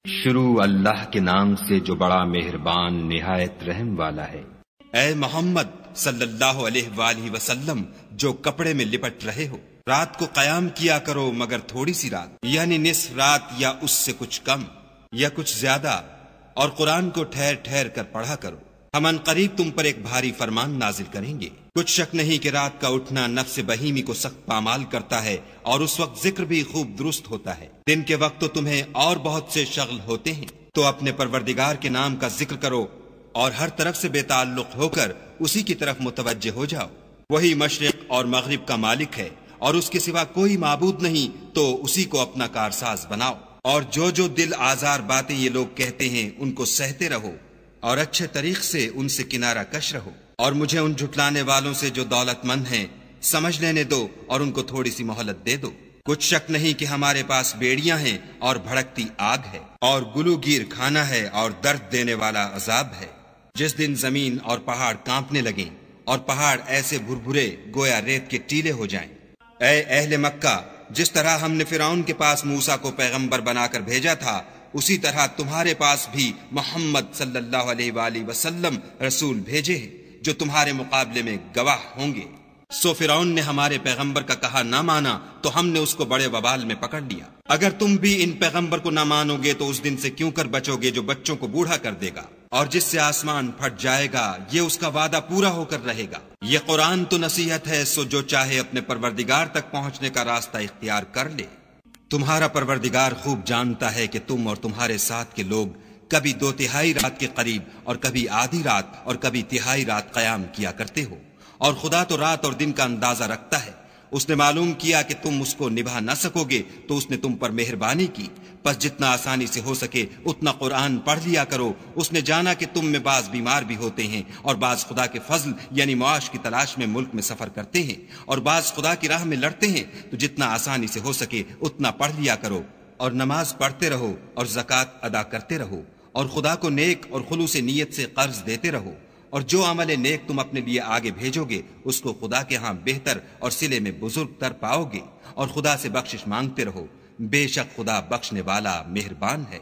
شروع اللہ کے نام سے جو بڑا مہربان نہایت رحم والا ہے۔ اے محمد صلی اللہ علیہ وآلہ وسلم، جو کپڑے میں لپٹ رہے ہو، رات کو قیام کیا کرو مگر تھوڑی سی رات، یعنی نصف رات یا اس سے کچھ کم یا کچھ زیادہ، اور قرآن کو ٹھہر ٹھہر کر پڑھا کرو۔ ہم ان قریب تم پر ایک بھاری فرمان نازل کریں گے۔ کچھ شک نہیں کہ رات کا اٹھنا نفس بہیمی کو سخت پامال کرتا ہے، اور اس وقت ذکر بھی خوب درست ہوتا ہے۔ دن کے وقت تو تمہیں اور بہت سے شغل ہوتے ہیں، تو اپنے پروردگار کے نام کا ذکر کرو اور ہر طرف سے بے تعلق ہو کر اسی کی طرف متوجہ ہو جاؤ۔ وہی مشرق اور مغرب کا مالک ہے، اور اس کے سوا کوئی معبود نہیں، تو اسی کو اپنا کارساز بناؤ۔ اور جو دل آزار باتیں یہ لوگ کہتے ہیں ان کو سہتے رہو، اور اچھے طریق سے ان سے کنارہ کش رہو۔ اور مجھے ان جھٹلانے والوں سے جو دولت مند ہیں سمجھ لینے دو، اور ان کو تھوڑی سی مہلت دے دو۔ کچھ شک نہیں کہ ہمارے پاس بیڑیاں ہیں اور بھڑکتی آگ ہے، اور گلوگیر کھانا ہے اور درد دینے والا عذاب ہے۔ جس دن زمین اور پہاڑ کانپنے لگیں اور پہاڑ ایسے بھربھرے گویا ریت کے ٹیلے ہو جائیں۔ اے اہل مکہ، جس طرح ہم نے فرعون کے پاس موسیٰ کو پیغمبر بنا کر بھیجا تھا، اسی طرح تمہارے پاس بھی محمد صلی اللہ علیہ وآلہ وسلم رسول بھیجے ہیں جو تمہارے مقابلے میں گواہ ہوں گے۔ سو فرعون نے ہمارے پیغمبر کا کہا نہ مانا تو ہم نے اس کو بڑے وبال میں پکڑ لیا۔ اگر تم بھی ان پیغمبر کو نہ مانو گے تو اس دن سے کیوں کر بچو گے جو بچوں کو بوڑھا کر دے گا، اور جس سے آسمان پھٹ جائے گا یہ اس کا وعدہ پورا ہو کر رہے گا۔ یہ قرآن تو نصیحت ہے، سو جو چاہے اپنے پروردگار تک پہنچنے کا راستہ اختیار کر لے۔ تمہارا پروردگار خوب جانتا ہے کہ تم اور تمہارے ساتھ کے لوگ کبھی 2/3 رات کے قریب اور کبھی آدھی رات اور کبھی تہائی رات قیام کیا کرتے ہو، اور خدا تو رات اور دن کا اندازہ رکھتا ہے۔ اس نے معلوم کیا کہ تم اس کو نبھا نہ سکو گے تو اس نے تم پر مہربانی کی، پس جتنا آسانی سے ہو سکے اتنا قرآن پڑھ لیا کرو۔ اس نے جانا کہ تم میں بعض بیمار بھی ہوتے ہیں، اور بعض خدا کے فضل یعنی معاش کی تلاش میں ملک میں سفر کرتے ہیں، اور بعض خدا کی راہ میں لڑتے ہیں، تو جتنا آسانی سے ہو سکے اتنا پڑھ لیا کرو، اور نماز پڑھتے رہو اور زکوٰۃ ادا کرتے رہو، اور خدا کو نیک اور خلوص نیت سے قرض دیتے رہو، اور جو عمل نیک تم اپنے لیے آگے بھیجو گے اس کو خدا کے ہاں بہتر اور صلے میں بزرگ تر پاؤ گے، اور خدا سے بخشش مانگتے رہو، بے شک خدا بخشنے والا مہربان ہے۔